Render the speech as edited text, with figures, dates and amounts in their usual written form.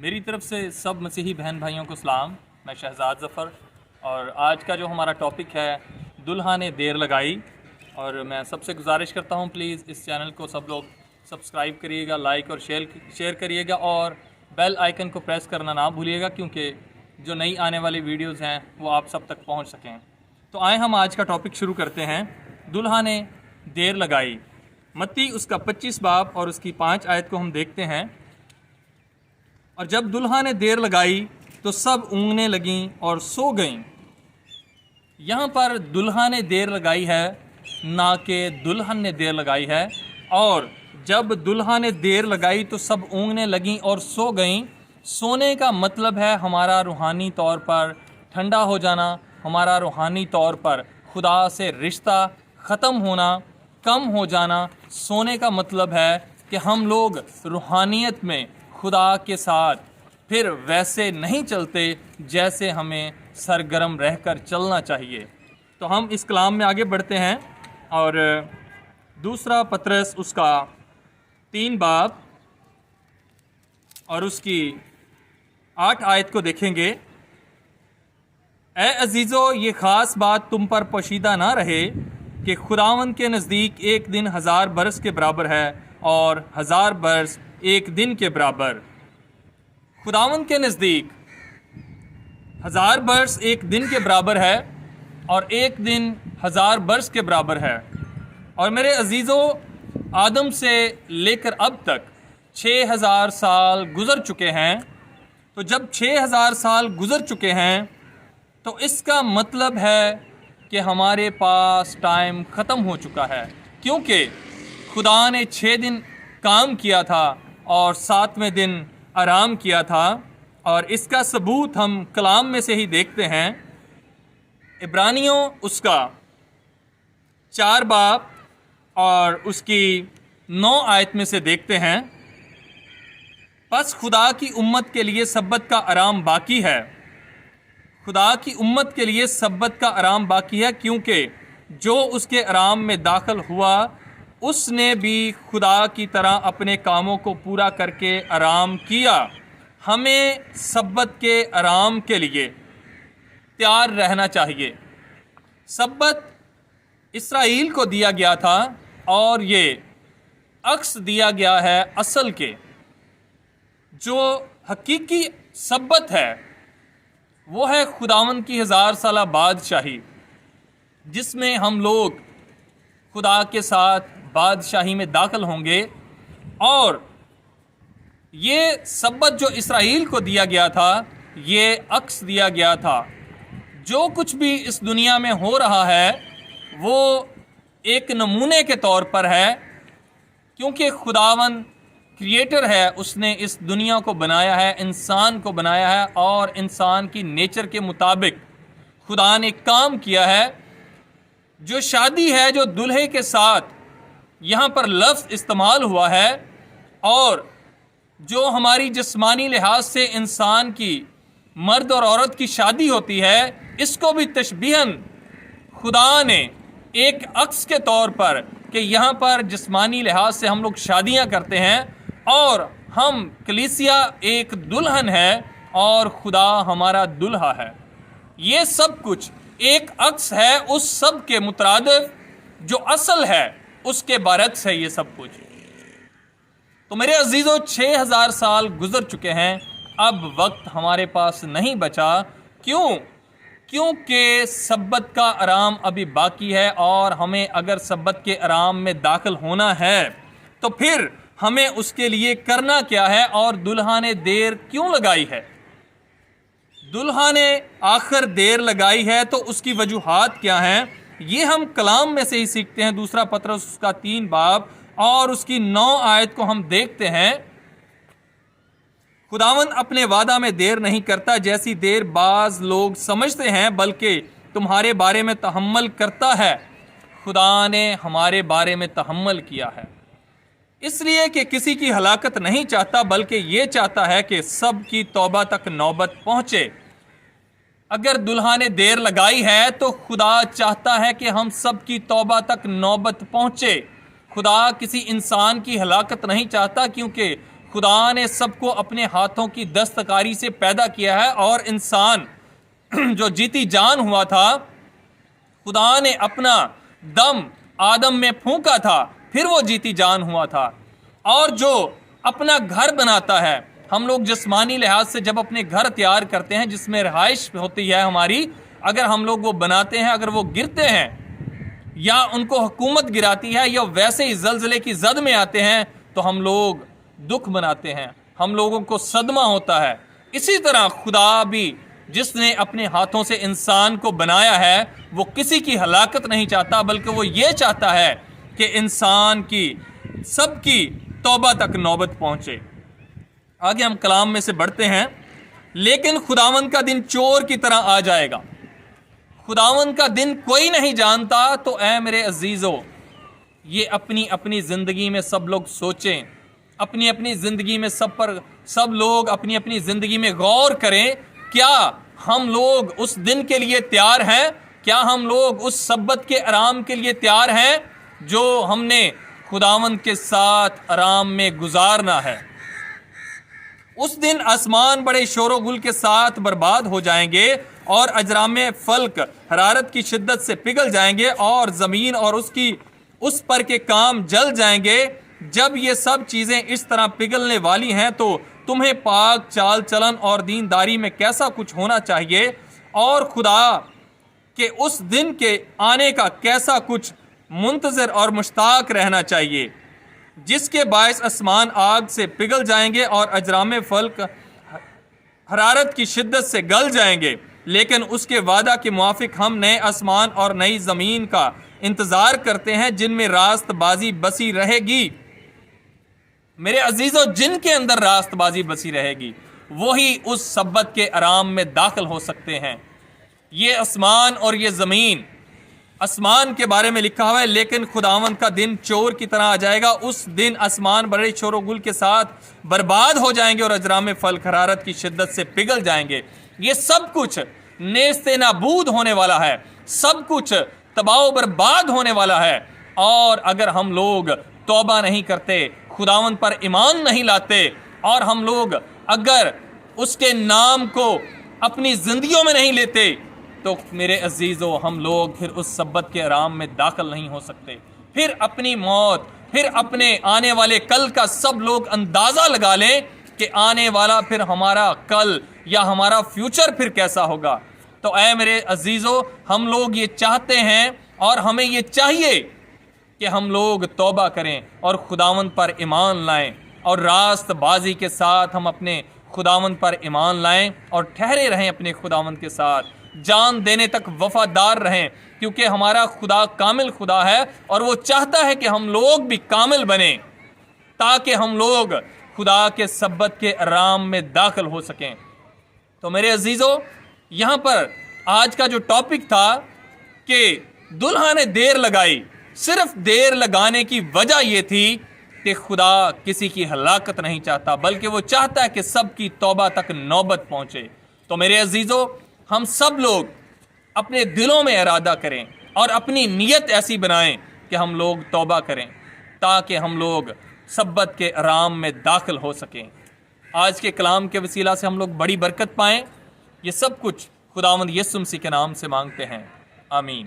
मेरी तरफ से सब मसीही बहन भाइयों को सलाम। मैं शहजाद ज़फ़र और आज का जो हमारा टॉपिक है दुल्हा ने देर लगाई। और मैं सबसे गुजारिश करता हूँ प्लीज़ इस चैनल को सब लोग सब्सक्राइब करिएगा, लाइक और शेयर करिएगा और बेल आइकन को प्रेस करना ना भूलिएगा, क्योंकि जो नई आने वाली वीडियोज़ हैं वो आप सब तक पहुँच सकें। तो आए हम आज का टॉपिक शुरू करते हैं। दुल्हा ने देर लगाई। मत्ती उसका 25 बाब और उसकी 5 आयत को हम देखते हैं। और जब दुल्हा ने देर लगाई तो सब ऊँघने लगीं और सो गईं। यहाँ पर दुल्हा ने देर लगाई है, ना कि दुल्हन ने देर लगाई है। और जब दुल्हा ने देर लगाई तो सब ऊँघने लगीं और सो गईं। सोने का मतलब है हमारा रूहानी तौर पर ठंडा हो जाना, हमारा रूहानी तौर पर खुदा से रिश्ता ख़त्म होना, कम हो जाना। सोने का मतलब है कि हम लोग रूहानियत में खुदा के साथ फिर वैसे नहीं चलते जैसे हमें सरगर्म रहकर चलना चाहिए। तो हम इस कलाम में आगे बढ़ते हैं और दूसरा पतरस उसका 3 बाब और उसकी 8 आयत को देखेंगे। ए अजीज़ो, ये ख़ास बात तुम पर पोशीदा ना रहे कि खुदावंद के नज़दीक एक दिन 1000 बरस के बराबर है और 1000 बरस एक दिन के बराबर। खुदावंद के नज़दीक 1000 बरस एक दिन के बराबर है और एक दिन 1000 बरस के बराबर है। और मेरे अजीज़ों, आदम से लेकर अब तक 6000 साल गुज़र चुके हैं। तो जब 6000 साल गुज़र चुके हैं तो इसका मतलब है कि हमारे पास टाइम ख़त्म हो चुका है, क्योंकि खुदा ने 6 दिन काम किया था और 7वें दिन आराम किया था। और इसका सबूत हम कलाम में से ही देखते हैं। इब्रानियों उसका 4 बाब और उसकी 9 आयत में से देखते हैं। बस खुदा की उम्मत के लिए सब्बत का आराम बाकी है। खुदा की उम्मत के लिए सब्बत का आराम बाकी है, क्योंकि जो उसके आराम में दाखिल हुआ उसने भी खुदा की तरह अपने कामों को पूरा करके आराम किया। हमें सब्बत के आराम के लिए तैयार रहना चाहिए। सब्बत इसराइल को दिया गया था और ये अक्स दिया गया है असल के। जो हकीकी सब्बत है वो है खुदावंद की 1000 साला बादशाही, जिसमें हम लोग खुदा के साथ बादशाही में दाखिल होंगे। और ये सब्बत जो इसराइल को दिया गया था, ये अक्स दिया गया था। जो कुछ भी इस दुनिया में हो रहा है वो एक नमूने के तौर पर है, क्योंकि खुदावन क्रिएटर है। उसने इस दुनिया को बनाया है, इंसान को बनाया है और इंसान की नेचर के मुताबिक खुदा ने काम किया है। जो शादी है, जो दुल्हे के साथ यहाँ पर लफ्ज़ इस्तेमाल हुआ है, और जो हमारी जिस्मानी लिहाज से इंसान की मर्द और औरत की शादी होती है, इसको भी तशबीहन खुदा ने एक अक्स के तौर पर कि यहाँ पर जिस्मानी लिहाज से हम लोग शादियाँ करते हैं और हम कलीसिया एक दुल्हन है और खुदा हमारा दुल्हा है। ये सब कुछ एक अक्स है उस सब के मुतरादिफ जो असल है, उसके बरक्स है ये सब कुछ। तो मेरे अजीज़ों, 6000 साल गुजर चुके हैं। अब वक्त हमारे पास नहीं बचा। क्यों? क्योंकि सब्बत का आराम अभी बाकी है और हमें अगर सब्बत के आराम में दाखिल होना है तो फिर हमें उसके लिए करना क्या है और दुल्हा ने देर क्यों लगाई है। दुल्हा ने आखिर देर लगाई है तो उसकी वजूहात क्या हैं, ये हम कलाम में से ही सीखते हैं। दूसरा पतरस उसका 3 बाब और उसकी 9 आयत को हम देखते हैं। खुदावन अपने वादा में देर नहीं करता, जैसी देर बाज लोग समझते हैं, बल्कि तुम्हारे बारे में तहम्मुल करता है। खुदा ने हमारे बारे में तहम्मुल किया है, इसलिए कि किसी की हलाकत नहीं चाहता, बल्कि ये चाहता है कि सब की तौबा तक नौबत पहुँचे। अगर दुल्हा ने देर लगाई है तो खुदा चाहता है कि हम सब की तौबा तक नौबत पहुँचे। खुदा किसी इंसान की हलाकत नहीं चाहता, क्योंकि خدا نے سب کو اپنے ہاتھوں کی دستکاری سے پیدا کیا ہے، اور انسان جو جیتی جان ہوا تھا، خدا نے اپنا دم آدم میں پھونکا تھا، پھر وہ جیتی جان ہوا تھا۔ اور جو اپنا گھر بناتا ہے، ہم لوگ جسمانی لحاظ سے جب اپنے گھر تیار کرتے ہیں جس میں رہائش ہوتی ہے ہماری، اگر ہم لوگ وہ بناتے ہیں، اگر وہ گرتے ہیں یا ان کو حکومت گراتی ہے یا ویسے ہی زلزلے کی زد میں آتے ہیں، تو ہم لوگ دکھ مناتے ہیں، ہم لوگوں کو صدمہ ہوتا ہے۔ اسی طرح خدا بھی جس نے اپنے ہاتھوں سے انسان کو بنایا ہے، وہ کسی کی ہلاکت نہیں چاہتا، بلکہ وہ یہ چاہتا ہے کہ انسان کی سب کی توبہ تک نوبت پہنچے۔ آگے ہم کلام میں سے بڑھتے ہیں۔ لیکن خداوند کا دن چور کی طرح آ جائے گا۔ خداوند کا دن کوئی نہیں جانتا۔ تو اے میرے عزیزو، یہ اپنی اپنی زندگی میں سب لوگ سوچیں، اپنی اپنی زندگی میں سب لوگ اپنی اپنی زندگی میں غور کریں، کیا ہم لوگ اس دن کے لیے تیار ہیں؟ کیا ہم لوگ اس سبت کے آرام کے لیے تیار ہیں جو ہم نے خداوند کے ساتھ آرام میں گزارنا ہے؟ اس دن آسمان بڑے شور و غل کے ساتھ برباد ہو جائیں گے، اور اجرام فلک حرارت کی شدت سے پگھل جائیں گے، اور زمین اور اس پر کے کام جل جائیں گے۔ جب یہ سب چیزیں اس طرح پگھلنے والی ہیں تو تمہیں پاک چال چلن اور دینداری میں کیسا کچھ ہونا چاہیے، اور خدا کے اس دن کے آنے کا کیسا کچھ منتظر اور مشتاق رہنا چاہیے، جس کے باعث آسمان آگ سے پگھل جائیں گے اور اجرام فلک حرارت کی شدت سے گل جائیں گے۔ لیکن اس کے وعدہ کے موافق ہم نئے آسمان اور نئی زمین کا انتظار کرتے ہیں جن میں راست بازی بسی رہے گی۔ میرے عزیزو، جن کے اندر راست بازی بسی رہے گی وہی اس سبت کے آرام میں داخل ہو سکتے ہیں۔ یہ آسمان اور یہ زمین، آسمان کے بارے میں لکھا ہوا ہے، لیکن خداوند کا دن چور کی طرح آ جائے گا۔ اس دن آسمان بڑے شور و غل کے ساتھ برباد ہو جائیں گے اور اجرام فلک حرارت کی شدت سے پگھل جائیں گے۔ یہ سب کچھ نیست نابود ہونے والا ہے، سب کچھ تباہ و برباد ہونے والا ہے، اور اگر ہم لوگ توبہ نہیں کرتے، خداوند پر ایمان نہیں لاتے، اور ہم لوگ اگر اس کے نام کو اپنی زندگیوں میں نہیں لیتے، تو میرے عزیزو، ہم لوگ پھر اس سبت کے آرام میں داخل نہیں ہو سکتے۔ پھر اپنی موت، پھر اپنے آنے والے کل کا سب لوگ اندازہ لگا لیں کہ آنے والا پھر ہمارا کل یا ہمارا فیوچر پھر کیسا ہوگا۔ تو اے میرے عزیزو، ہم لوگ یہ چاہتے ہیں اور ہمیں یہ چاہیے کہ ہم لوگ توبہ کریں اور خداوند پر ایمان لائیں، اور راست بازی کے ساتھ ہم اپنے خداوند پر ایمان لائیں اور ٹھہرے رہیں اپنے خداوند کے ساتھ، جان دینے تک وفادار رہیں، کیونکہ ہمارا خدا کامل خدا ہے اور وہ چاہتا ہے کہ ہم لوگ بھی کامل بنیں تاکہ ہم لوگ خدا کے سبت کے آرام میں داخل ہو سکیں۔ تو میرے عزیزو، یہاں پر آج کا جو ٹاپک تھا کہ دلہا نے دیر لگائی، صرف دیر لگانے کی وجہ یہ تھی کہ خدا کسی کی ہلاکت نہیں چاہتا، بلکہ وہ چاہتا ہے کہ سب کی توبہ تک نوبت پہنچے۔ تو میرے عزیزو، ہم سب لوگ اپنے دلوں میں ارادہ کریں اور اپنی نیت ایسی بنائیں کہ ہم لوگ توبہ کریں تاکہ ہم لوگ سبت کے آرام میں داخل ہو سکیں۔ آج کے کلام کے وسیلہ سے ہم لوگ بڑی برکت پائیں۔ یہ سب کچھ خداوند یسوع مسیح کے نام سے مانگتے ہیں، آمین۔